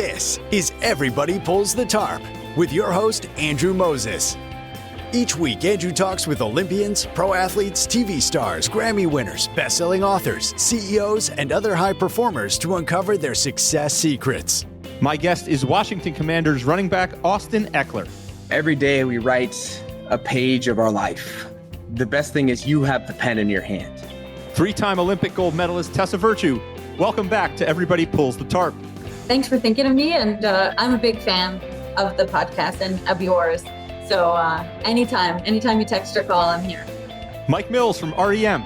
This is Everybody Pulls the Tarp with your host, Andrew Moses. Each week, Andrew talks with Olympians, pro athletes, TV stars, Grammy winners, best-selling authors, CEOs, and other high performers to uncover their success secrets. My guest is Washington Commanders running back Austin Ekeler. Every day we write a page of our life. The best thing is you have the pen in your hand. Three-time Olympic gold medalist Tessa Virtue. Welcome back to Everybody Pulls the Tarp. Thanks for thinking of me, and I'm a big fan of the podcast and of yours. So anytime you text or call, I'm here. Mike Mills from REM.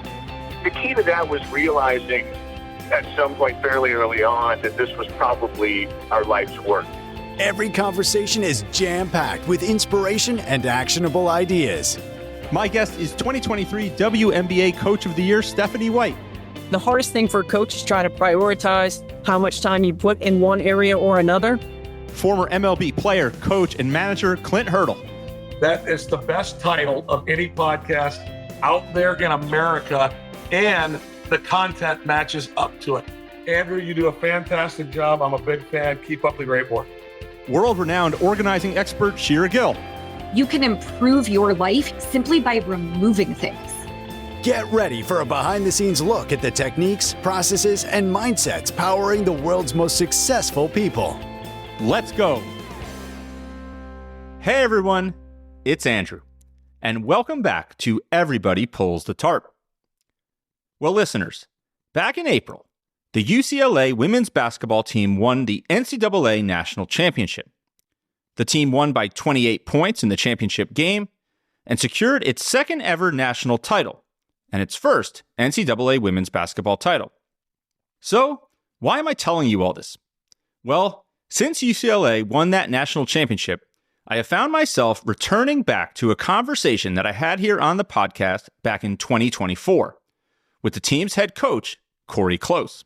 The key to that was realizing at some point fairly early on that this was probably our life's work. Every conversation is jam-packed with inspiration and actionable ideas. My guest is 2023 WNBA Coach of the Year, Stephanie White. The hardest thing for a coach is trying to prioritize how much time you put in one area or another. Former MLB player, coach, and manager Clint Hurdle. That is the best title of any podcast out there in America, and the content matches up to it. Andrew, you do a fantastic job. I'm a big fan. Keep up the great work. World-renowned organizing expert Shira Gill. You can improve your life simply by removing things. Get ready for a behind-the-scenes look at the techniques, processes, and mindsets powering the world's most successful people. Let's go. Hey everyone, it's Andrew, and welcome back to Everybody Pulls the Tarp. Well, listeners, back in April, the UCLA women's basketball team won the NCAA National Championship. The team won by 28 points in the championship game and secured its second ever national title and its first NCAA women's basketball title. So, why am I telling you all this? Well, since UCLA won that national championship, I have found myself returning back to a conversation that I had here on the podcast back in 2024 with the team's head coach, Cori Close.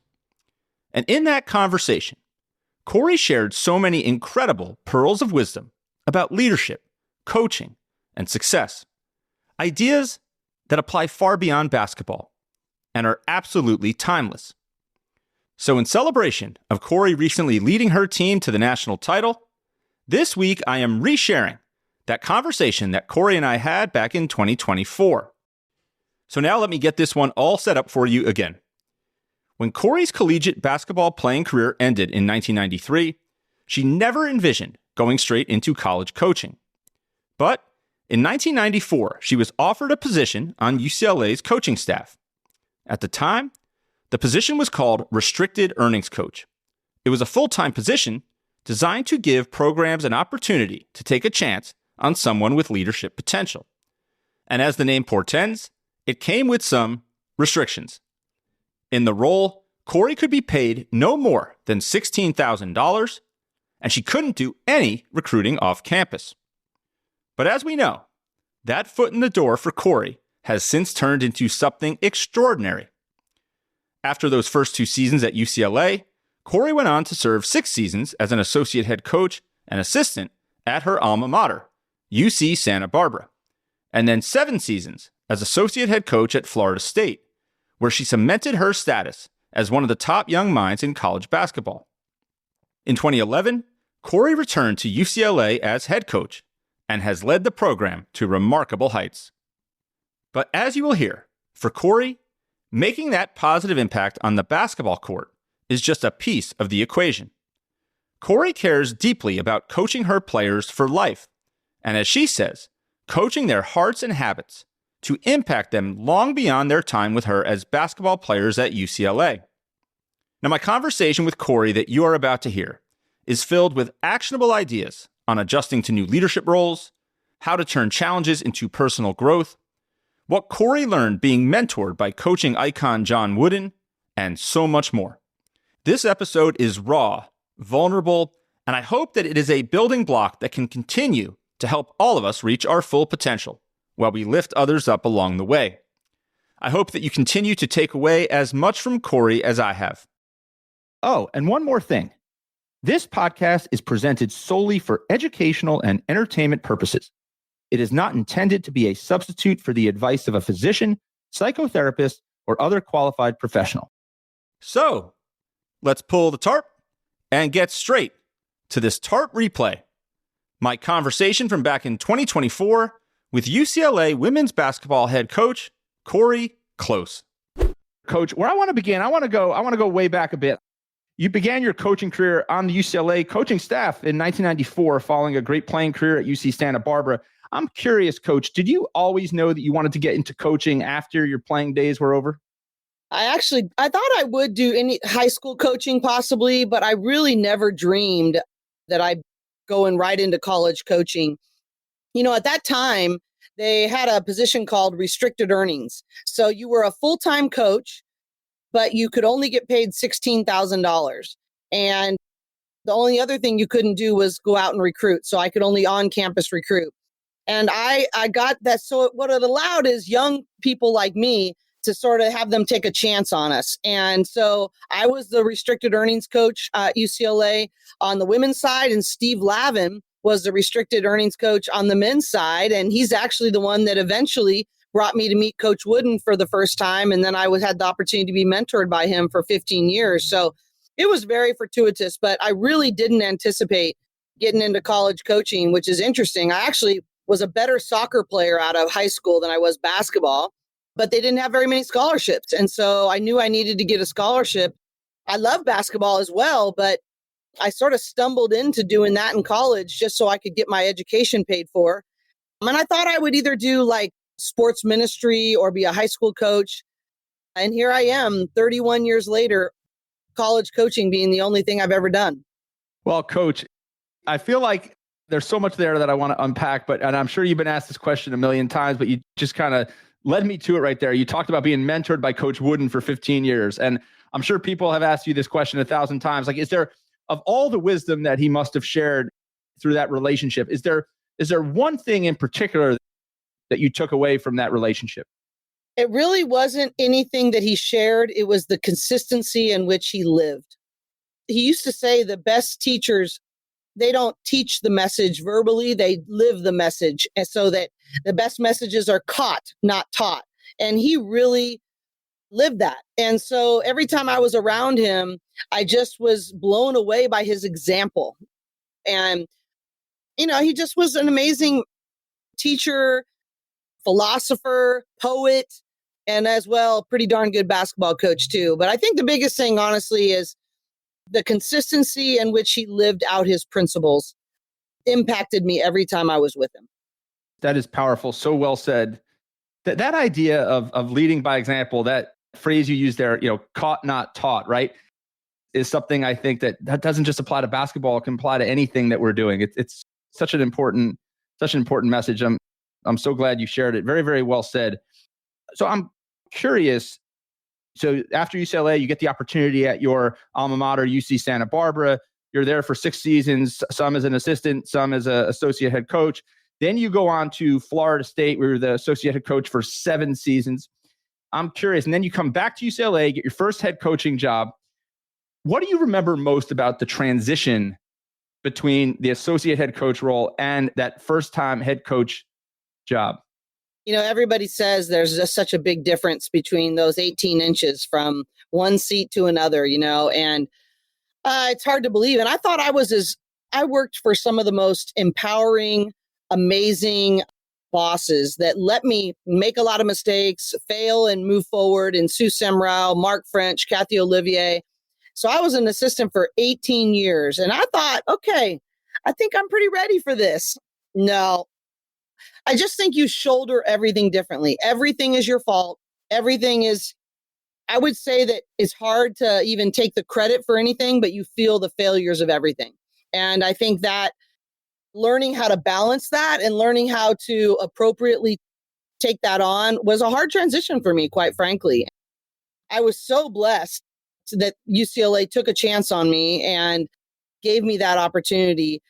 And in that conversation, Cori shared so many incredible pearls of wisdom about leadership, coaching, and success. Ideas that apply far beyond basketball and are absolutely timeless. So in celebration of Cori recently leading her team to the national title, this week I am resharing that conversation that Cori and I had back in 2024. So now let me get this one all set up for you again. When Cori's collegiate basketball playing career ended in 1993, she never envisioned going straight into college coaching. But in 1994, she was offered a position on UCLA's coaching staff. At the time, the position was called Restricted Earnings Coach. It was a full-time position designed to give programs an opportunity to take a chance on someone with leadership potential. And as the name portends, it came with some restrictions. In the role, Cori could be paid no more than $16,000, and she couldn't do any recruiting off campus. But as we know, that foot in the door for Cori has since turned into something extraordinary. After those first 2 seasons at UCLA, Cori went on to serve 6 seasons as an associate head coach and assistant at her alma mater, UC Santa Barbara, and then 7 seasons as associate head coach at Florida State, where she cemented her status as one of the top young minds in college basketball. In 2011, Cori returned to UCLA as head coach and has led the program to remarkable heights. But as you will hear, for Cori, making that positive impact on the basketball court is just a piece of the equation. Cori cares deeply about coaching her players for life, and as she says, coaching their hearts and habits to impact them long beyond their time with her as basketball players at UCLA. Now, my conversation with Cori that you are about to hear is filled with actionable ideas on adjusting to new leadership roles, how to turn challenges into personal growth, what Cori learned being mentored by coaching icon John Wooden, and so much more. This episode is raw, vulnerable, and I hope that it is a building block that can continue to help all of us reach our full potential while we lift others up along the way. I hope that you continue to take away as much from Cori as I have. Oh, and one more thing. This podcast is presented solely for educational and entertainment purposes. It is not intended to be a substitute for the advice of a physician, psychotherapist, or other qualified professional. So, let's pull the tarp and get straight to this TARP replay, my conversation from back in 2024 with UCLA women's basketball head coach Cori Close. Coach, where I want to begin, I want to go way back a bit. You began your coaching career on the UCLA coaching staff in 1994, following a great playing career at UC Santa Barbara. I'm curious, Coach, did you always know that you wanted to get into coaching after your playing days were over? I thought I would do any high school coaching possibly, but I really never dreamed that I'd go right into college coaching. You know, at that time, they had a position called restricted earnings. So you were a full-time coach, but you could only get paid $16,000. And the only other thing you couldn't do was go out and recruit. So I could only on-campus recruit. And I got that. So what it allowed is young people like me to sort of have them take a chance on us. And so I was the restricted earnings coach at UCLA on the women's side, and Steve Lavin was the restricted earnings coach on the men's side. And he's actually the one that eventually brought me to meet Coach Wooden for the first time. And then I had the opportunity to be mentored by him for 15 years. So it was very fortuitous, but I really didn't anticipate getting into college coaching, which is interesting. I actually was a better soccer player out of high school than I was basketball, but they didn't have very many scholarships. And so I knew I needed to get a scholarship. I love basketball as well, but I sort of stumbled into doing that in college just so I could get my education paid for. And I thought I would either do like sports ministry or be a high school coach. And here I am 31 years later, college coaching being the only thing I've ever done. Well, Coach, I feel like there's so much there that I want to unpack, and I'm sure you've been asked this question a million times, but you just kind of led me to it right there. You talked about being mentored by Coach Wooden for 15 years. And I'm sure people have asked you this question 1,000 times. Like, is there, of all the wisdom that he must have shared through that relationship, is there one thing in particular that you took away from that relationship? It really wasn't anything that he shared. It was the consistency in which he lived. He used to say the best teachers, they don't teach the message verbally, they live the message. And so that the best messages are caught, not taught. And he really lived that. And so every time I was around him, I just was blown away by his example. And, you know, he just was an amazing teacher, philosopher, poet, and as well, pretty darn good basketball coach too. But I think the biggest thing, honestly, is the consistency in which he lived out his principles impacted me every time I was with him. That is powerful. So well said. That idea of leading by example, that phrase you used there, you know, caught, not taught, right, is something I think that doesn't just apply to basketball. It can apply to anything that we're doing. It's such an important message. I'm so glad you shared it. Very, very well said. So I'm curious. So after UCLA, you get the opportunity at your alma mater, UC Santa Barbara. You're there for 6 seasons, some as an assistant, some as an associate head coach. Then you go on to Florida State, where you're the associate head coach for 7 seasons. I'm curious. And then you come back to UCLA, get your first head coaching job. What do you remember most about the transition between the associate head coach role and that first time head coach job? You know, everybody says there's just such a big difference between those 18 inches from one seat to another, you know, and it's hard to believe. And I thought I worked for some of the most empowering, amazing bosses that let me make a lot of mistakes, fail and move forward. And Sue Semrau, Mark French, Kathy Olivier. So I was an assistant for 18 years. And I thought, okay, I think I'm pretty ready for this. No. I just think you shoulder everything differently. Everything is your fault. Everything is, I would say that it's hard to even take the credit for anything, but you feel the failures of everything. And I think that learning how to balance that and learning how to appropriately take that on was a hard transition for me, quite frankly. I was so blessed that UCLA took a chance on me and gave me that opportunity.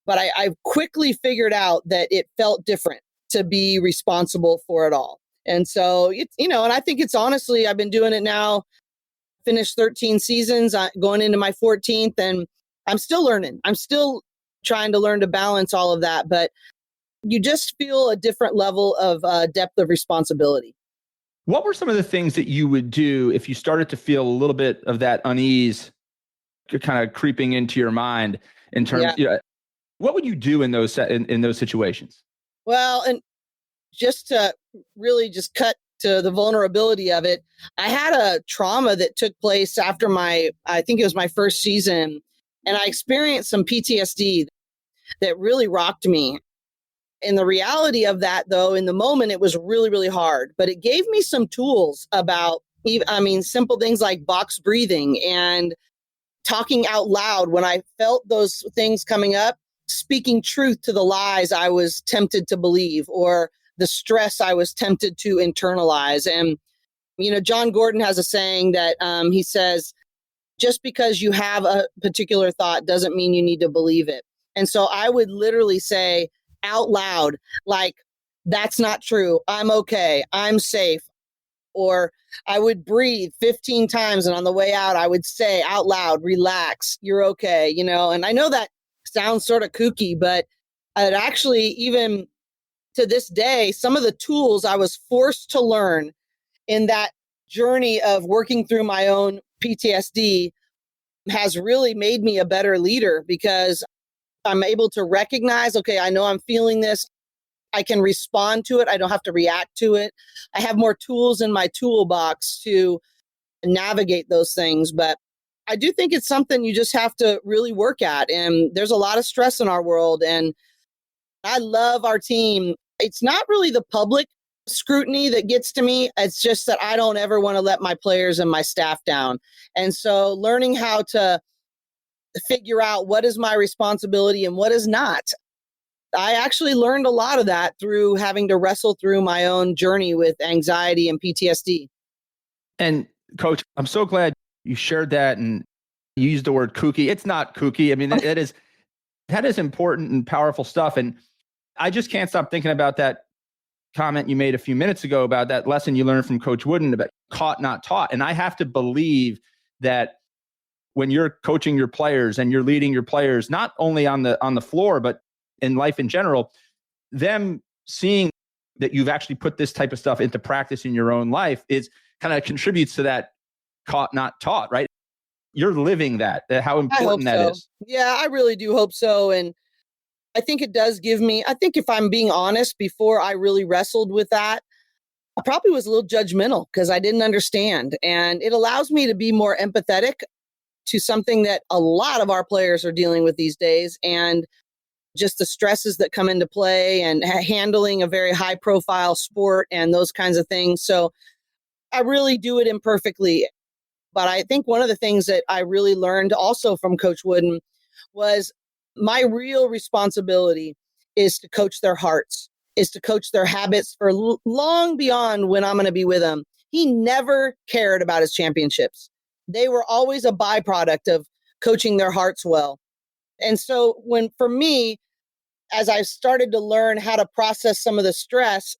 But I quickly figured out that it felt different to be responsible for it all. And so, and I think it's honestly, I've been doing it now, finished 13 seasons, going into my 14th, and I'm still learning. I'm still trying to learn to balance all of that. But you just feel a different level of depth of responsibility. What were some of the things that you would do if you started to feel a little bit of that unease kind of creeping into your mind? in terms, what would you do in those in those situations? Well, and just to really just cut to the vulnerability of it, I had a trauma that took place after I think it was my first season, and I experienced some PTSD that really rocked me. And the reality of that, though, in the moment, it was really, really hard. But it gave me some tools about, simple things like box breathing and talking out loud when I felt those things coming up, speaking truth to the lies I was tempted to believe or the stress I was tempted to internalize. And, John Gordon has a saying that he says, just because you have a particular thought doesn't mean you need to believe it. And so I would literally say out loud, like, that's not true. I'm okay. I'm safe. Or I would breathe 15 times. And on the way out, I would say out loud, relax, you're okay. And I know that sounds sort of kooky, but it actually, even to this day, some of the tools I was forced to learn in that journey of working through my own PTSD has really made me a better leader, because I'm able to recognize, okay, I know I'm feeling this. I can respond to it. I don't have to react to it. I have more tools in my toolbox to navigate those things. But I do think it's something you just have to really work at. And there's a lot of stress in our world. And I love our team. It's not really the public scrutiny that gets to me. It's just that I don't ever want to let my players and my staff down. And so learning how to figure out what is my responsibility and what is not. I actually learned a lot of that through having to wrestle through my own journey with anxiety and PTSD. And Coach, I'm so glad you shared that and you used the word kooky. It's not kooky. I mean, that is important and powerful stuff. And I just can't stop thinking about that comment you made a few minutes ago about that lesson you learned from Coach Wooden about caught, not taught. And I have to believe that when you're coaching your players and you're leading your players, not only on the floor, but in life in general, them seeing that you've actually put this type of stuff into practice in your own life is kind of contributes to that caught, not taught, right? You're living that, how important that is. Yeah, I really do hope so. And I think it does give me, I think if I'm being honest, before I really wrestled with that, I probably was a little judgmental because I didn't understand. And it allows me to be more empathetic to something that a lot of our players are dealing with these days, and just the stresses that come into play and handling a very high profile sport and those kinds of things. So I really do it imperfectly. But I think one of the things that I really learned also from Coach Wooden was my real responsibility is to coach their hearts, is to coach their habits for long beyond when I'm going to be with them. He never cared about his championships. They were always a byproduct of coaching their hearts well. And so for me, as I started to learn how to process some of the stress,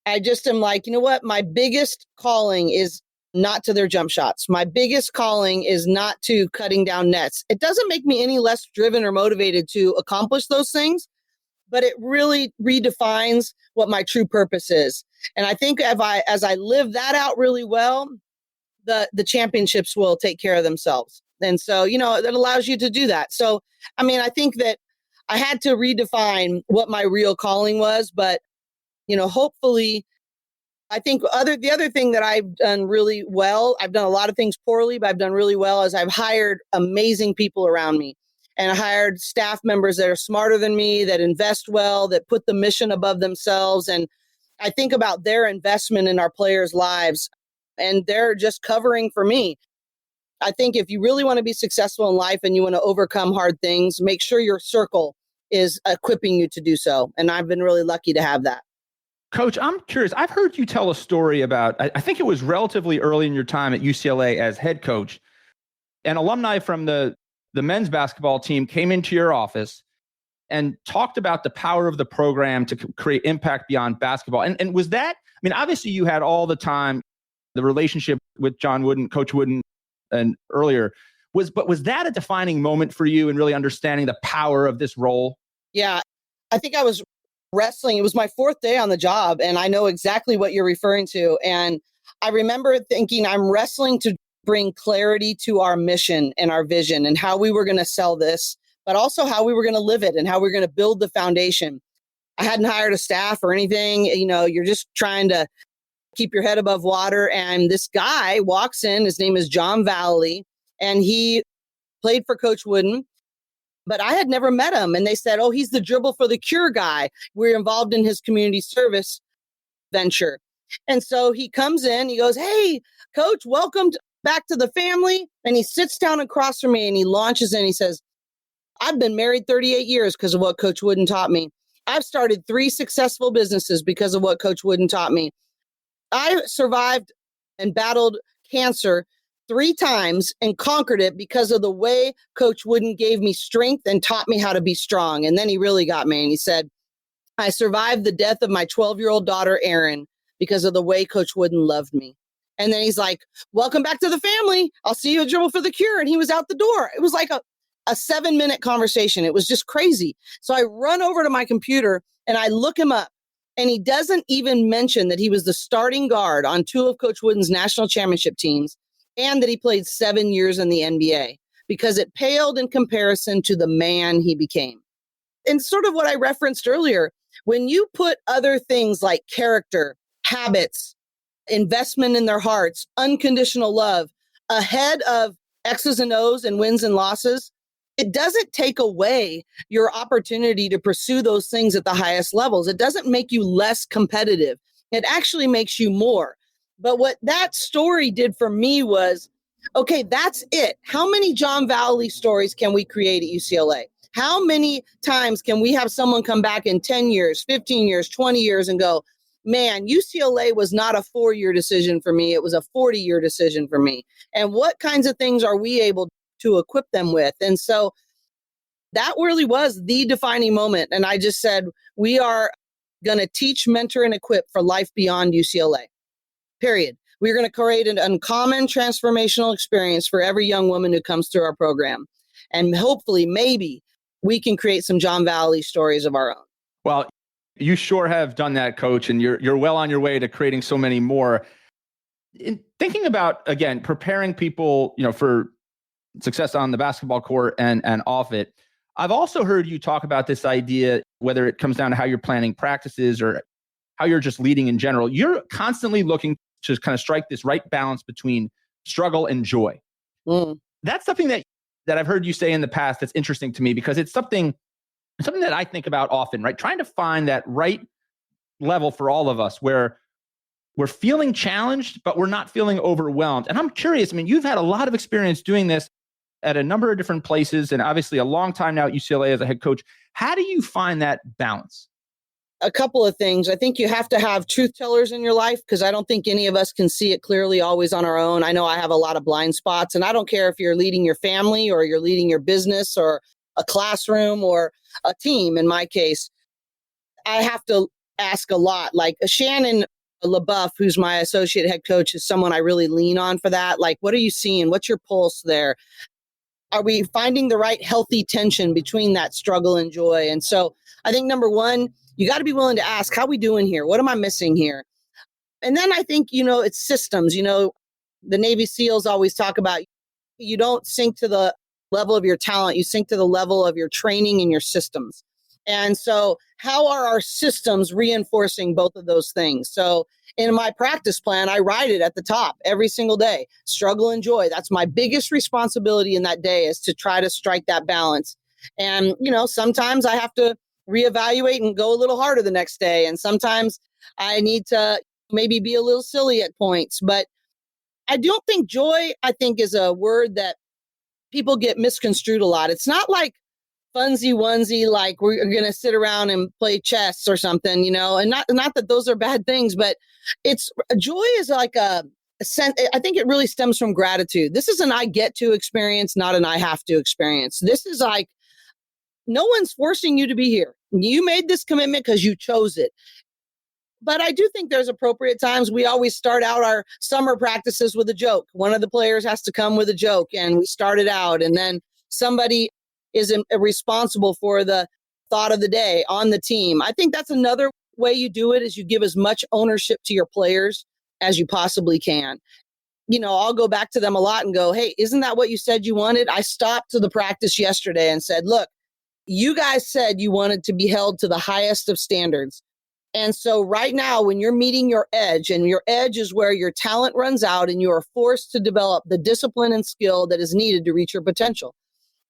I just am like, you know what? My biggest calling is not to their jump shots. My biggest calling is not to cutting down nets. It doesn't make me any less driven or motivated to accomplish those things, but it really redefines what my true purpose is. And I think as I live that out really well, the championships will take care of themselves. And so, that allows you to do that. So, I think that I had to redefine what my real calling was, but, hopefully, I think the other thing that I've done really well, I've done a lot of things poorly, but I've done really well, is I've hired amazing people around me. And I hired staff members that are smarter than me, that invest well, that put the mission above themselves. And I think about their investment in our players' lives, and they're just covering for me. I think if you really want to be successful in life and you want to overcome hard things, make sure your circle is equipping you to do so. And I've been really lucky to have that. Coach, I'm curious. I've heard you tell a story about, I think it was relatively early in your time at UCLA as head coach. An alumni from the men's basketball team came into your office and talked about the power of the program to create impact beyond basketball. And was that, obviously you had all the time, the relationship with John Wooden, Coach Wooden, and earlier, but was that a defining moment for you in really understanding the power of this role? Yeah, I think I was wrestling. It was my fourth day on the job, and I know exactly what you're referring to. And I remember thinking I'm wrestling to bring clarity to our mission and our vision and how we were going to sell this. but also how we were going to live it and how we were going to build the foundation. I hadn't hired a staff or anything. You're just trying to keep your head above water. And this guy walks in, his name is John Valley, and he played for Coach Wooden, but I had never met him. And they said, oh, he's the dribble for the cure guy. We're involved in his community service venture. And so he comes in, he goes, hey, Coach, welcome back to the family. And he sits down across from me and he launches in. He says, I've been married 38 years because of what Coach Wooden taught me. I've started 3 successful businesses because of what Coach Wooden taught me. I survived and battled cancer 3 times and conquered it because of the way Coach Wooden gave me strength and taught me how to be strong. And then he really got me. And he said, I survived the death of my 12-year-old daughter, Erin, because of the way Coach Wooden loved me. And then he's like, welcome back to the family. I'll see you at Dribble for the Cure. And he was out the door. It was like a 7-minute conversation. It was just crazy. So I run over to my computer and I look him up. And he doesn't even mention that he was the starting guard on 2 of Coach Wooden's national championship teams and that he played 7 years in the NBA because it paled in comparison to the man he became. And sort of what I referenced earlier, when you put other things like character, habits, investment in their hearts, unconditional love ahead of X's and O's and wins and losses, it doesn't take away your opportunity to pursue those things at the highest levels. It doesn't make you less competitive. It actually makes you more. But what that story did for me was, okay, that's it. How many John Valley stories can we create at UCLA? How many times can we have someone come back in 10 years, 15 years, 20 years and go, man, UCLA was not a 4-year decision for me. It was a 40-year decision for me. And what kinds of things are we able to equip them with? And so that really was the defining moment. And I just said, we are going to teach, mentor, and equip for life beyond UCLA, period. We're going to create an uncommon transformational experience for every young woman who comes through our program. And hopefully, maybe we can create some John Valley stories of our own. Well, you sure have done that, Coach, and you're well on your way to creating so many more. In thinking about, again, preparing people, for success on the basketball court and off it, I've also heard you talk about this idea, whether it comes down to how you're planning practices or how you're just leading in general. You're constantly looking to kind of strike this right balance between struggle and joy. That's something that I've heard you say in the past that's interesting to me because it's something that I think about often, right? Trying to find that right level for all of us where we're feeling challenged, but we're not feeling overwhelmed. And I'm curious, you've had a lot of experience doing this at a number of different places and obviously a long time now at UCLA as a head coach. How do you find that balance? A couple of things. I think you have to have truth tellers in your life because I don't think any of us can see it clearly always on our own. I know I have a lot of blind spots, and I don't care if you're leading your family or you're leading your business or a classroom or a team. In my case, I have to ask a lot. Like Shannon LaBeouf, who's my associate head coach, is someone I really lean on for that. Like, what are you seeing? What's your pulse there? Are we finding the right healthy tension between that struggle and joy? And so I think number one, you got to be willing to ask, how we doing here? What am I missing here? And then I think, it's systems. The Navy SEALs always talk about you don't sink to the level of your talent, you sink to the level of your training and your systems. And so how are our systems reinforcing both of those things? So in my practice plan, I write it at the top every single day, struggle and joy. That's my biggest responsibility in that day, is to try to strike that balance. And, sometimes I have to reevaluate and go a little harder the next day. And sometimes I need to maybe be a little silly at points. But I don't think joy, is a word that people get misconstrued a lot. It's not like funsy onesie, like we're going to sit around and play chess or something, and not that those are bad things, but it's joy is like a sense. I think it really stems from gratitude. This is an I get to experience, not an I have to experience. This is like, no one's forcing you to be here. You made this commitment because you chose it. But I do think there's appropriate times. We always start out our summer practices with a joke. One of the players has to come with a joke, and we start it out. And then somebody is responsible for the thought of the day on the team. I think that's another way you do it, is you give as much ownership to your players as you possibly can. I'll go back to them a lot and go, hey, isn't that what you said you wanted? I stopped to the practice yesterday and said, look, You guys said you wanted to be held to the highest of standards. And so right now, when you're meeting your edge, and your edge is where your talent runs out and you are forced to develop the discipline and skill that is needed to reach your potential.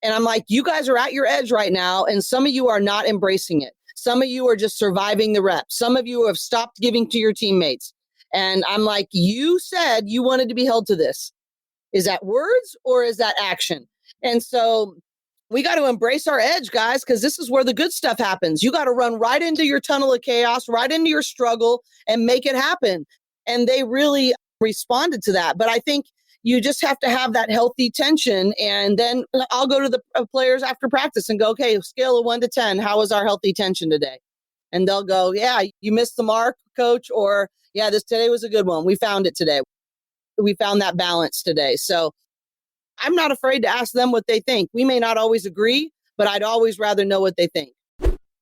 And I'm like, you guys are at your edge right now, and some of you are not embracing it. Some of you are just surviving the reps. Some of you have stopped giving to your teammates. And I'm like, you said you wanted to be held to this. Is that words or is that action? And so we got to embrace our edge, guys, because this is where the good stuff happens. You got to run right into your tunnel of chaos, right into your struggle, and make it happen. And they really responded to that. But I think you just have to have that healthy tension. And then I'll go to the players after practice and go, okay, scale of 1 to 10, how was our healthy tension today? And they'll go, yeah, you missed the mark, coach, or yeah, today was a good one. We found it today. We found that balance today. So I'm not afraid to ask them what they think. We may not always agree, but I'd always rather know what they think.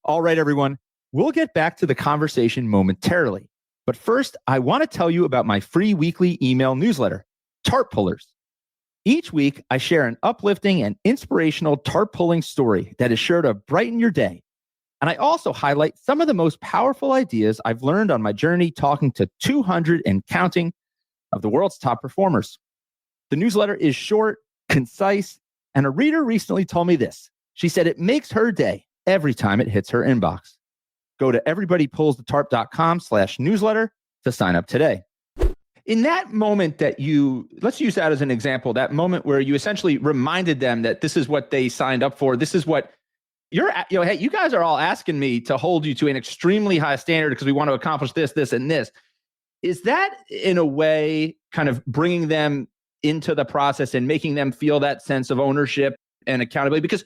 All right, everyone. We'll get back to the conversation momentarily. But first, I want to tell you about my free weekly email newsletter, TARP Pullers. Each week, I share an uplifting and inspirational TARP pulling story that is sure to brighten your day. And I also highlight some of the most powerful ideas I've learned on my journey talking to 200 and counting of the world's top performers. The newsletter is short, concise, and a reader recently told me this. She said it makes her day every time it hits her inbox. Go to everybodypullsthetarp.com/newsletter to sign up today. In that moment that let's use that as an example, that moment where you essentially reminded them that this is what they signed up for. This is what hey, you guys are all asking me to hold you to an extremely high standard because we want to accomplish this, this, and this. Is that in a way kind of bringing them into the process and making them feel that sense of ownership and accountability? Because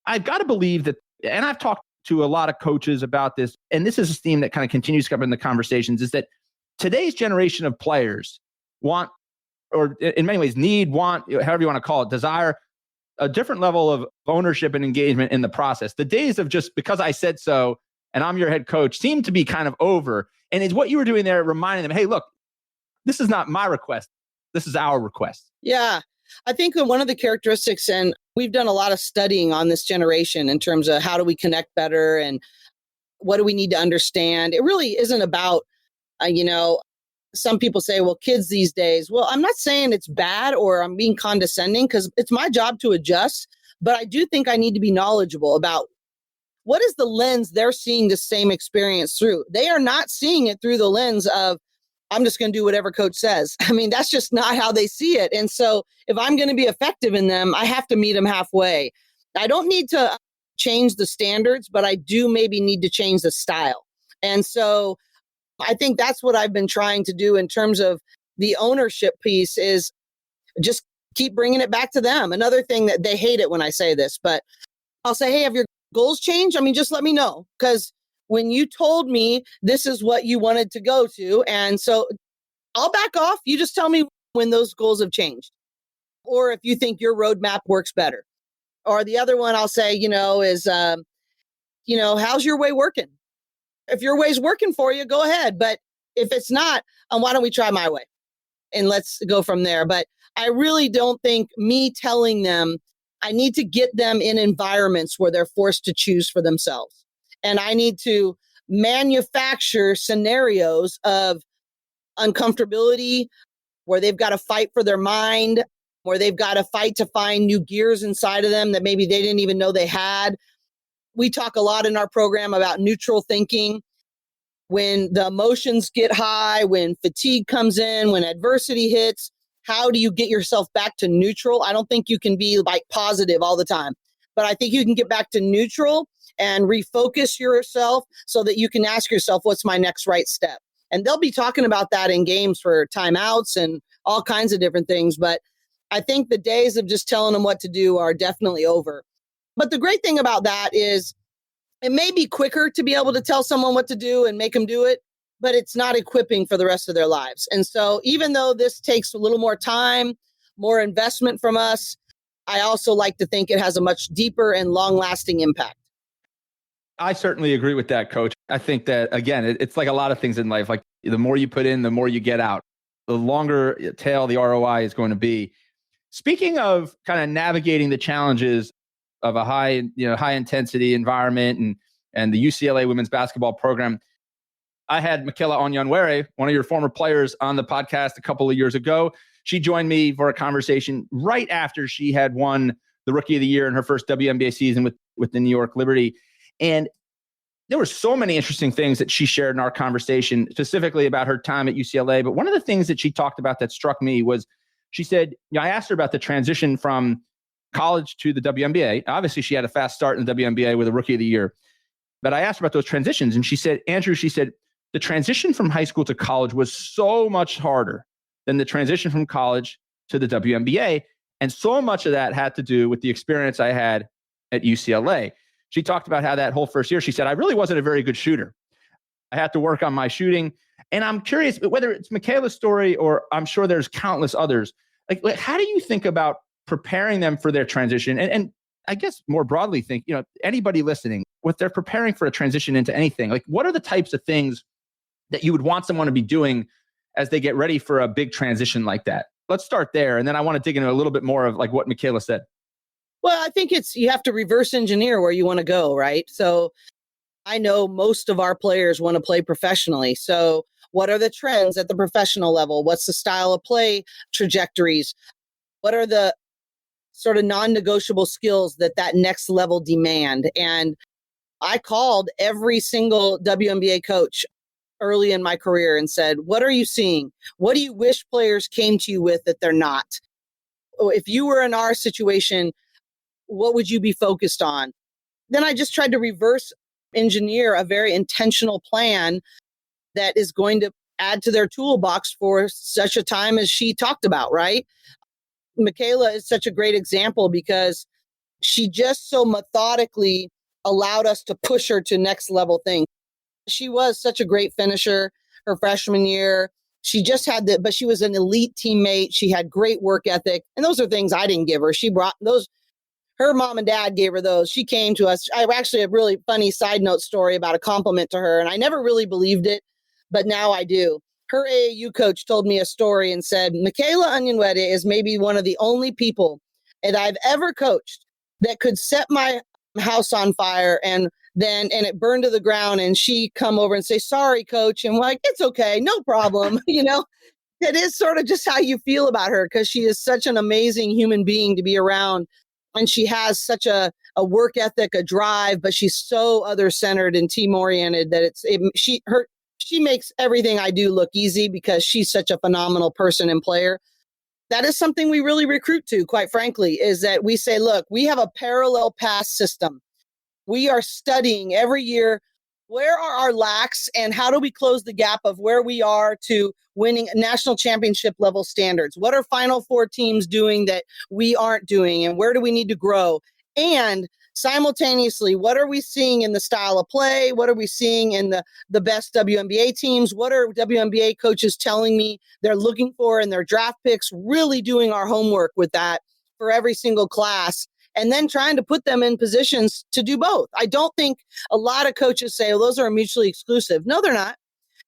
I've got to believe that, and I've talked to a lot of coaches about this, and this is a theme that kind of continues to come in the conversations, is that today's generation of players want, or in many ways need, want, however you want to call it, desire a different level of ownership and engagement in the process. The days of just because I said so and I'm your head coach seem to be kind of over. And it's what you were doing there, reminding them, hey, look, this is not my request. This is our request. Yeah. I think that one of the characteristics, and we've done a lot of studying on this generation in terms of how do we connect better and what do we need to understand. It really isn't about, some people say, well, kids these days. Well, I'm not saying it's bad or I'm being condescending because it's my job to adjust. But I do think I need to be knowledgeable about what is the lens they're seeing the same experience through. They are not seeing it through the lens of, I'm just going to do whatever coach says. I mean, that's just not how they see it. And so if I'm going to be effective in them, I have to meet them halfway. I don't need to change the standards, but I do maybe need to change the style. And so I think that's what I've been trying to do in terms of the ownership piece, is just keep bringing it back to them. Another thing that they hate it when I say this, but I'll say, hey, have your goals changed? I mean, just let me know. Because when you told me this is what you wanted to go to, and so I'll back off. You just tell me when those goals have changed, or if you think your roadmap works better. Or the other one I'll say, is, how's your way working? If your way's working for you, go ahead. But if it's not, why don't we try my way? And let's go from there. But I really don't think me telling them, I need to get them in environments where they're forced to choose for themselves. And I need to manufacture scenarios of uncomfortability where they've got to fight for their mind, where they've got to fight to find new gears inside of them that maybe they didn't even know they had. We talk a lot in our program about neutral thinking. When the emotions get high, when fatigue comes in, when adversity hits, how do you get yourself back to neutral? I don't think you can be like positive all the time, but I think you can get back to neutral and refocus yourself so that you can ask yourself, what's my next right step? And they'll be talking about that in games for timeouts and all kinds of different things. But I think the days of just telling them what to do are definitely over. But the great thing about that is it may be quicker to be able to tell someone what to do and make them do it, but it's not equipping for the rest of their lives. And so even though this takes a little more time, more investment from us, I also like to think it has a much deeper and long-lasting impact. I certainly agree with that, Coach. I think that, again, it's like a lot of things in life. Like the more you put in, the more you get out. The longer tail the ROI is going to be. Speaking of kind of navigating the challenges of a high intensity environment and the UCLA women's basketball program. I had Michaela Onyenwere, one of your former players, on the podcast a couple of years ago. She joined me for a conversation right after she had won the Rookie of the Year in her first WNBA season with the New York Liberty. And there were so many interesting things that she shared in our conversation, specifically about her time at UCLA. But one of the things that she talked about that struck me was, she said, I asked her about the transition from college to the WNBA. Obviously, she had a fast start in the WNBA with a Rookie of the Year. But I asked her about those transitions. And she said, Andrew, the transition from high school to college was so much harder than the transition from college to the WNBA. And so much of that had to do with the experience I had at UCLA. She talked about how that whole first year, she said, I really wasn't a very good shooter. I had to work on my shooting. And I'm curious, whether it's Michaela's story or I'm sure there's countless others, like how do you think about preparing them for their transition? And I guess more broadly think, anybody listening, what they're preparing for a transition into anything, like what are the types of things that you would want someone to be doing as they get ready for a big transition like that? Let's start there. And then I want to dig into a little bit more of like what Michaela said. Well, I think you have to reverse engineer where you want to go, right? So I know most of our players want to play professionally. So what are the trends at the professional level? What's the style of play trajectories? What are the sort of non-negotiable skills that next level demand? And I called every single WNBA coach early in my career and said, what are you seeing? What do you wish players came to you with that they're not? If you were in our situation, what would you be focused on? Then I just tried to reverse engineer a very intentional plan that is going to add to their toolbox for such a time as she talked about, right? Michaela is such a great example because she just so methodically allowed us to push her to next level things. She was such a great finisher her freshman year. She just had but she was an elite teammate. She had great work ethic. And those are things I didn't give her. She brought those. Her mom and dad gave her those. She came to us. I actually a really funny side note story about a compliment to her. And I never really believed it, but now I do. Her AAU coach told me a story and said, Michaela Onyenwere is maybe one of the only people that I've ever coached that could set my house on fire and it burned to the ground. And she come over and say, sorry, coach. And I'm like, it's okay. No problem. It is sort of just how you feel about her because she is such an amazing human being to be around. And she has such a work ethic, a drive, but she's so other-centered and team-oriented that she makes everything I do look easy because she's such a phenomenal person and player. That is something we really recruit to, quite frankly, is that we say, look, we have a parallel path system. We are studying every year, where are our lacks and how do we close the gap of where we are to winning national championship level standards? What are Final Four teams doing that we aren't doing? And where do we need to grow? And simultaneously, what are we seeing in the style of play? What are we seeing in the best WNBA teams? What are WNBA coaches telling me they're looking for in their draft picks? Really doing our homework with that for every single class. And then trying to put them in positions to do both. I don't think a lot of coaches say, those are mutually exclusive. No, they're not.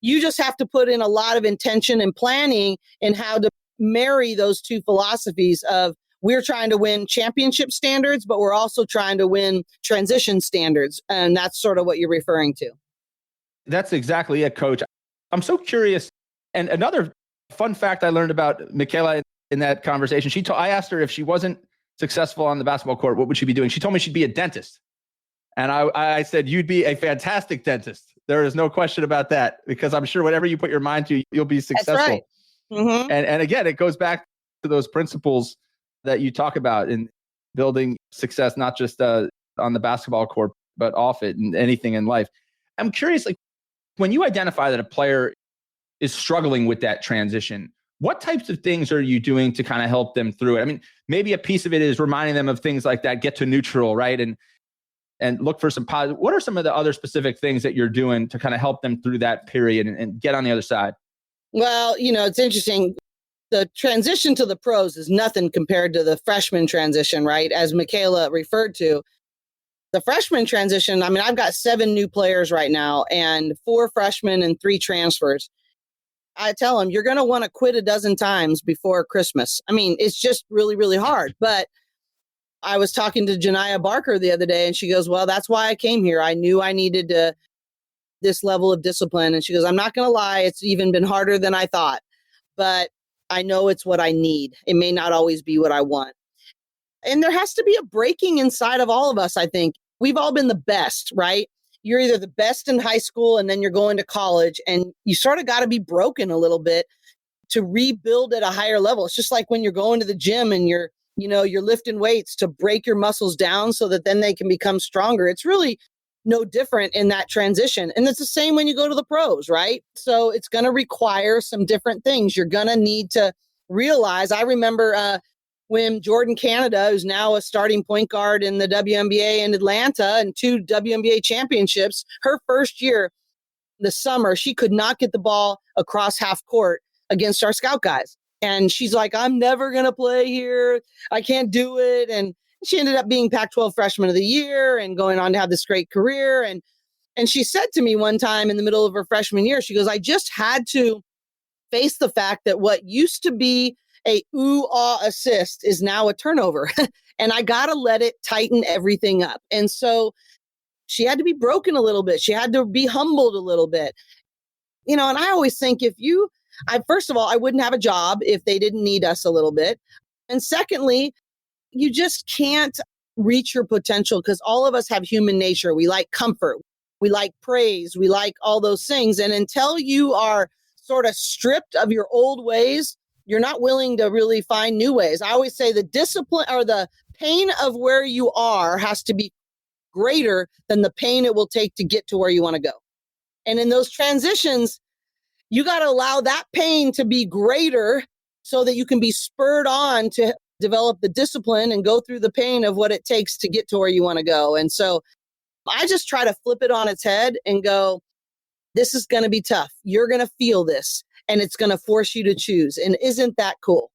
You just have to put in a lot of intention and planning in how to marry those two philosophies of we're trying to win championship standards, but we're also trying to win transition standards. And that's sort of what you're referring to. That's exactly it, Coach. I'm so curious. And another fun fact I learned about Michaela in that conversation, I asked her if she wasn't successful on the basketball court, what would she be doing? She told me she'd be a dentist. And I said, you'd be a fantastic dentist. There is no question about that, because I'm sure whatever you put your mind to, you'll be successful. That's right. Mm-hmm. And again, it goes back to those principles that you talk about in building success, not just on the basketball court, but off it and anything in life. I'm curious, like when you identify that a player is struggling with that transition, what types of things are you doing to kind of help them through it? I mean, maybe a piece of it is reminding them of things like that, get to neutral, right? And look for some positive. What are some of the other specific things that you're doing to kind of help them through that period and get on the other side? Well, it's interesting. The transition to the pros is nothing compared to the freshman transition, right? As Michaela referred to. The freshman transition, I mean, I've got 7 new players right now and 4 freshmen and 3 transfers. I tell them, you're going to want to quit a dozen times before Christmas. I mean, it's just really, really hard. But I was talking to Janiyah Barker the other day, and she goes, well, that's why I came here. I knew I needed this level of discipline. And she goes, I'm not going to lie, it's even been harder than I thought, but I know it's what I need. It may not always be what I want. And there has to be a breaking inside of all of us, I think. We've all been the best, right? You're either the best in high school and then you're going to college, and you sort of got to be broken a little bit to rebuild at a higher level. It's just like when you're going to the gym and you're lifting weights to break your muscles down so that then they can become stronger. It's really no different in that transition. And it's the same when you go to the pros, right? So it's going to require some different things. You're going to need to realize, I remember when Jordan Canada, who's now a starting point guard in the WNBA in Atlanta and 2 WNBA championships, her first year, the summer, she could not get the ball across half court against our scout guys. And she's like, I'm never going to play here. I can't do it. And she ended up being Pac-12 Freshman of the Year and going on to have this great career. And she said to me one time in the middle of her freshman year, she goes, I just had to face the fact that what used to be a ooh-ah assist is now a turnover. And I got to let it tighten everything up. And so she had to be broken a little bit. She had to be humbled a little bit. And I always think first of all, I wouldn't have a job if they didn't need us a little bit. And secondly, you just can't reach your potential because all of us have human nature. We like comfort. We like praise. We like all those things. And until you are sort of stripped of your old ways, you're not willing to really find new ways. I always say the discipline or the pain of where you are has to be greater than the pain it will take to get to where you want to go. And in those transitions, you got to allow that pain to be greater so that you can be spurred on to develop the discipline and go through the pain of what it takes to get to where you want to go. And so I just try to flip it on its head and go, this is going to be tough. You're going to feel this and it's going to force you to choose. And isn't that cool?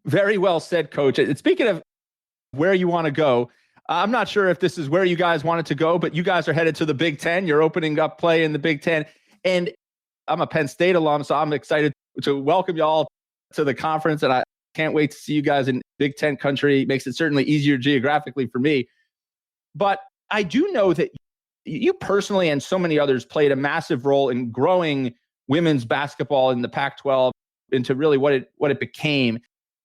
Very well said, Coach. And speaking of where you want to go, I'm not sure if this is where you guys wanted to go, but you guys are headed to the Big Ten. You're opening up play in the Big Ten. And I'm a Penn State alum, so I'm excited to welcome y'all to the conference. And I can't wait to see you guys in Big Ten country. It makes it certainly easier geographically for me. But I do know that you personally and so many others played a massive role in growing women's basketball in the Pac-12 into really what it became.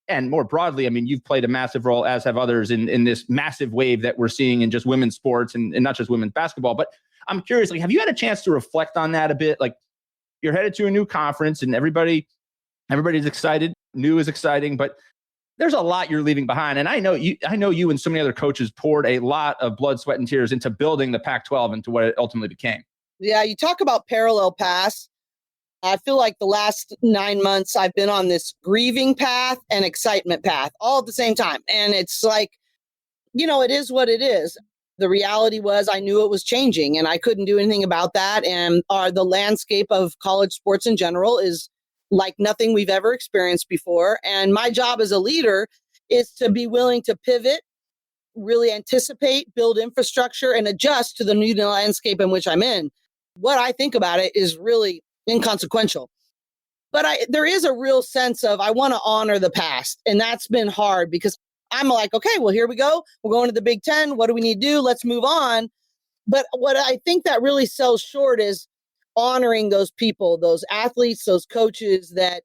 And more broadly, I mean, you've played a massive role, as have others, in this massive wave that we're seeing in just women's sports and not just women's basketball. But I'm curious, have you had a chance to reflect on that a bit? You're headed to a new conference and everybody's excited. New is exciting, but there's a lot you're leaving behind. And I know you and so many other coaches poured a lot of blood, sweat, and tears into building the Pac-12 into what it ultimately became. Yeah, you talk about parallel paths. I feel like the last 9 months I've been on this grieving path and excitement path all at the same time. And it's like, it is what it is. The reality was I knew it was changing and I couldn't do anything about that. And the landscape of college sports in general is like nothing we've ever experienced before. And my job as a leader is to be willing to pivot, really anticipate, build infrastructure, and adjust to the new landscape in which I'm in. What I think about it is really inconsequential. But there is a real sense of I want to honor the past. And that's been hard because I'm like, okay, well, here we go. We're going to the Big Ten. What do we need to do? Let's move on. But what I think that really sells short is honoring those people, those athletes, those coaches that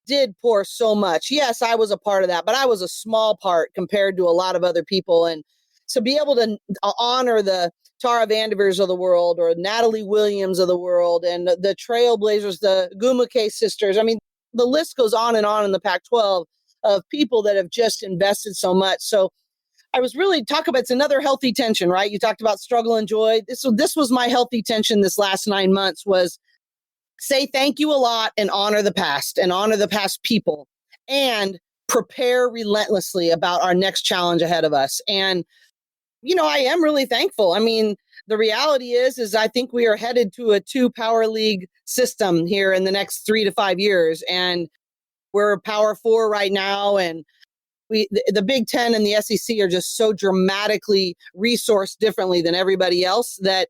did pour so much. Yes, I was a part of that, but I was a small part compared to a lot of other people. And so be able to honor the Tara Vandevers of the world or Natalie Williams of the world and the Trailblazers, the Gumake sisters. I mean, the list goes on in the Pac-12 of people that have just invested so much. So I was really it's another healthy tension, right? You talked about struggle and joy. This was my healthy tension this last 9 months was say thank you a lot and honor the past people and prepare relentlessly about our next challenge ahead of us. And, I am really thankful. I mean, the reality is I think we are headed to a 2 power league system here in the next 3 to 5 years. And we're Power 4 right now. And the Big Ten and the SEC are just so dramatically resourced differently than everybody else that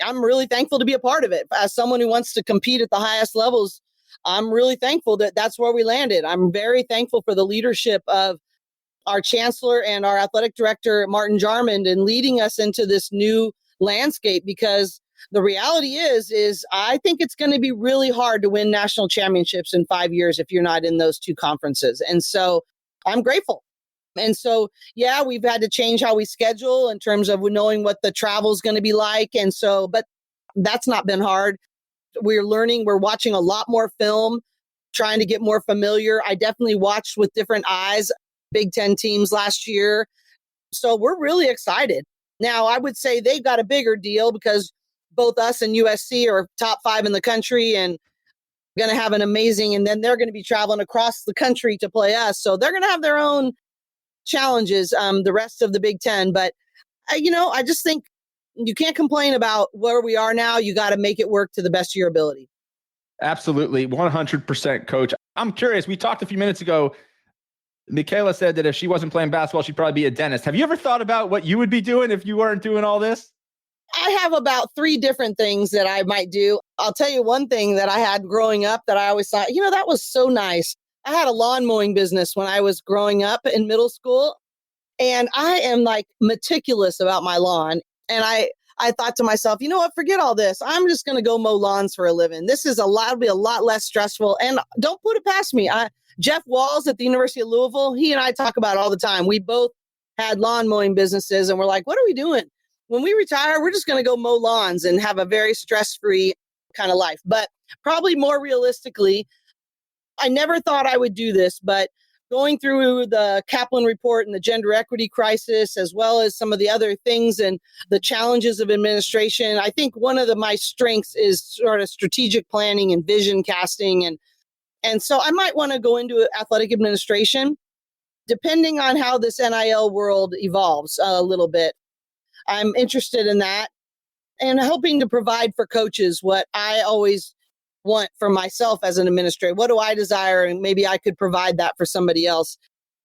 I'm really thankful to be a part of it. As someone who wants to compete at the highest levels, I'm really thankful that that's where we landed. I'm very thankful for the leadership of our chancellor and our athletic director, Martin Jarmond, in leading us into this new landscape, because the reality is I think it's going to be really hard to win national championships in 5 years if you're not in those two conferences. And so I'm grateful. And so, yeah, we've had to change how we schedule in terms of knowing what the travel is going to be like. And so, but that's not been hard. We're learning, we're watching a lot more film, trying to get more familiar. I definitely watched with different eyes Big Ten teams last year. So we're really excited. Now, I would say they've got a bigger deal because both us and USC are top 5 in the country and going to have an amazing, and then they're going to be traveling across the country to play us. So they're going to have their own challenges, the rest of the Big Ten. But, I just think you can't complain about where we are now. You got to make it work to the best of your ability. Absolutely. 100%, Coach. I'm curious. We talked a few minutes ago. Michaela said that if she wasn't playing basketball, she'd probably be a dentist. Have you ever thought about what you would be doing if you weren't doing all this? I have about 3 different things that I might do. I'll tell you one thing that I had growing up that I always thought, that was so nice. I had a lawn mowing business when I was growing up in middle school, and I am like meticulous about my lawn. And I thought to myself, you know what, forget all this. I'm just going to go mow lawns for a living. This is it'll be a lot less stressful. And don't put it past me. Jeff Walls at the University of Louisville, he and I talk about it all the time. We both had lawn mowing businesses, and we're like, what are we doing? When we retire, we're just going to go mow lawns and have a very stress-free kind of life. But probably more realistically, I never thought I would do this, but going through the Kaplan report and the gender equity crisis, as well as some of the other things and the challenges of administration, I think one of my strengths is sort of strategic planning and vision casting. And so I might want to go into athletic administration, depending on how this NIL world evolves a little bit. I'm interested in that and hoping to provide for coaches what I always want for myself as an administrator. What do I desire? And maybe I could provide that for somebody else.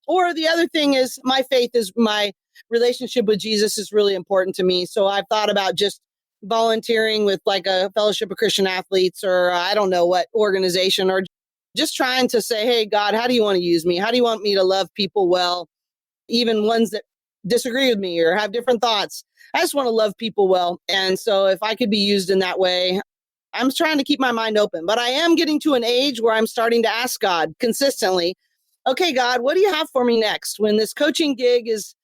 Or the other thing is my faith is my relationship with Jesus is really important to me. So I've thought about just volunteering with like a Fellowship of Christian Athletes, or I don't know what organization, or just trying to say, hey, God, how do you want to use me? How do you want me to love people well? Even ones that disagree with me or have different thoughts. I just want to love people well. And so if I could be used in that way, I'm trying to keep my mind open. But I am getting to an age where I'm starting to ask God consistently, okay, God, what do you have for me next? When this coaching gig is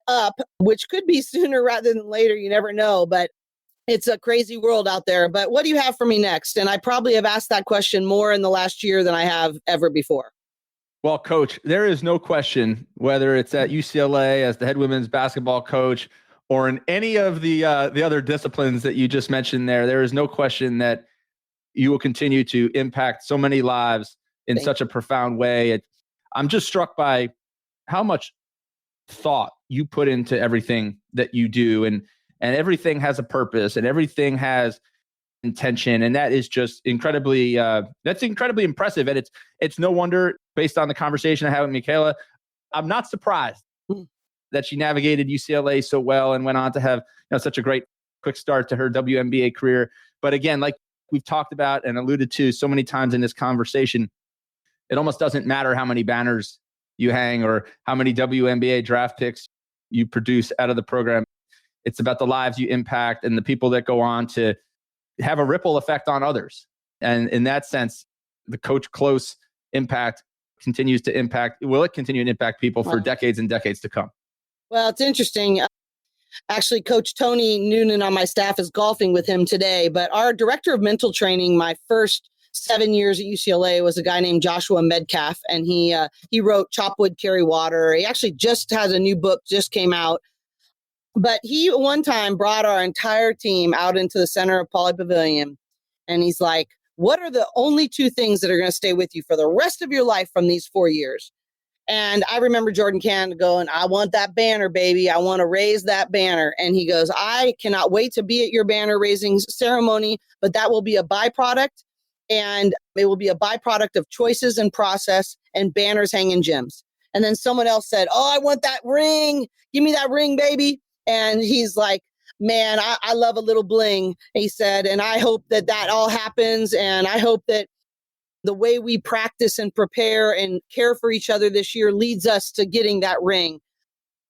up, which could be sooner rather than later, you never know, but it's a crazy world out there. But what do you have for me next? And I probably have asked that question more in the last year than I have ever before. Well, Coach, there is no question, whether it's at UCLA as the head women's basketball coach or in any of the other disciplines that you just mentioned there is no question that you will continue to impact so many lives in such a profound way. I'm just struck by how much thought you put into everything that you do, and everything has a purpose and everything has intention, and that is just incredibly impressive. And it's no wonder, based on the conversation I had with Michaela, I'm not surprised that she navigated UCLA so well and went on to have such a great quick start to her WNBA career. But again, like we've talked about and alluded to so many times in this conversation, it almost doesn't matter how many banners you hang or how many WNBA draft picks you produce out of the program. It's about the lives you impact and the people that go on to have a ripple effect on others. And in that sense, the Coach Close impact continues to impact, will it continue to impact people for decades and decades to come? Well, it's interesting. Actually, Coach Tony Noonan on my staff is golfing with him today, but our director of mental training, my first 7 years at UCLA, was a guy named Joshua Medcalf, and he wrote Chop Wood, Carry Water. He actually just has a new book, just came out. But he one time brought our entire team out into the center of Pauley Pavilion, and he's like, what are the only 2 things that are going to stay with you for the rest of your life from these 4 years? And I remember Jordan Cannon going, I want that banner, baby. I want to raise that banner. And he goes, I cannot wait to be at your banner raising ceremony, but that will be a byproduct. And it will be a byproduct of choices and process and banners hanging gyms. And then someone else said, oh, I want that ring. Give me that ring, baby. And he's like, man, I love a little bling, he said. And I hope that all happens. And I hope that the way we practice and prepare and care for each other this year leads us to getting that ring.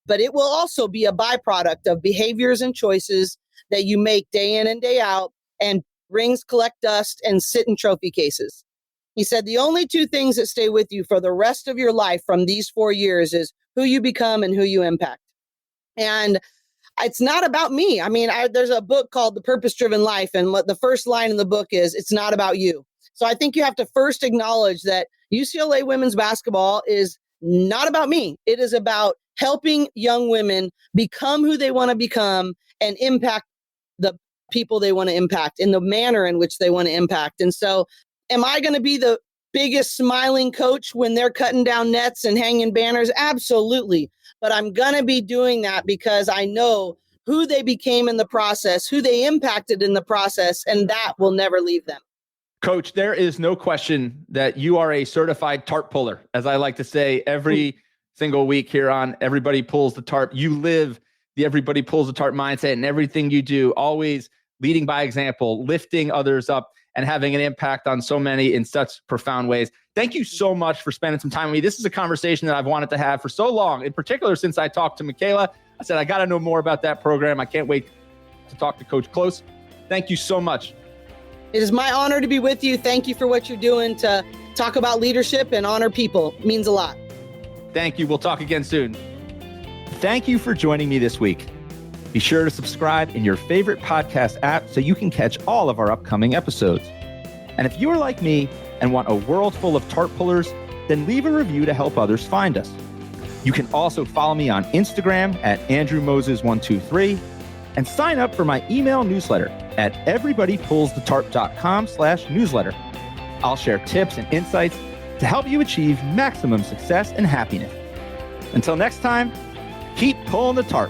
But it will also be a byproduct of behaviors and choices that you make day in and day out, and rings collect dust and sit in trophy cases. He said, the only two things that stay with you for the rest of your life from these 4 years is who you become and who you impact. And it's not about me. I mean, there's a book called The Purpose-Driven Life, and the first line in the book is, it's not about you. So I think you have to first acknowledge that UCLA women's basketball is not about me. It is about helping young women become who they want to become and impact the people they want to impact in the manner in which they want to impact. And so am I going to be the biggest smiling coach when they're cutting down nets and hanging banners? Absolutely. But I'm going to be doing that because I know who they became in the process, who they impacted in the process, and that will never leave them. Coach, there is no question that you are a certified tarp puller. As I like to say every single week here on Everybody Pulls the Tarp, you live the Everybody Pulls the Tarp mindset in everything you do, always leading by example, lifting others up, and having an impact on so many in such profound ways. Thank you so much for spending some time with me. This is a conversation that I've wanted to have for so long, in particular since I talked to Michaela. I said, I got to know more about that program. I can't wait to talk to Coach Close. Thank you so much. It is my honor to be with you. Thank you for what you're doing to talk about leadership and honor people. It means a lot. Thank you. We'll talk again soon. Thank you for joining me this week. Be sure to subscribe in your favorite podcast app so you can catch all of our upcoming episodes. And if you are like me and want a world full of tarp pullers, then leave a review to help others find us. You can also follow me on Instagram at AndrewMoses123 and sign up for my email newsletter at everybodypullsthetarp.com/newsletter. I'll share tips and insights to help you achieve maximum success and happiness. Until next time, keep pulling the tarp.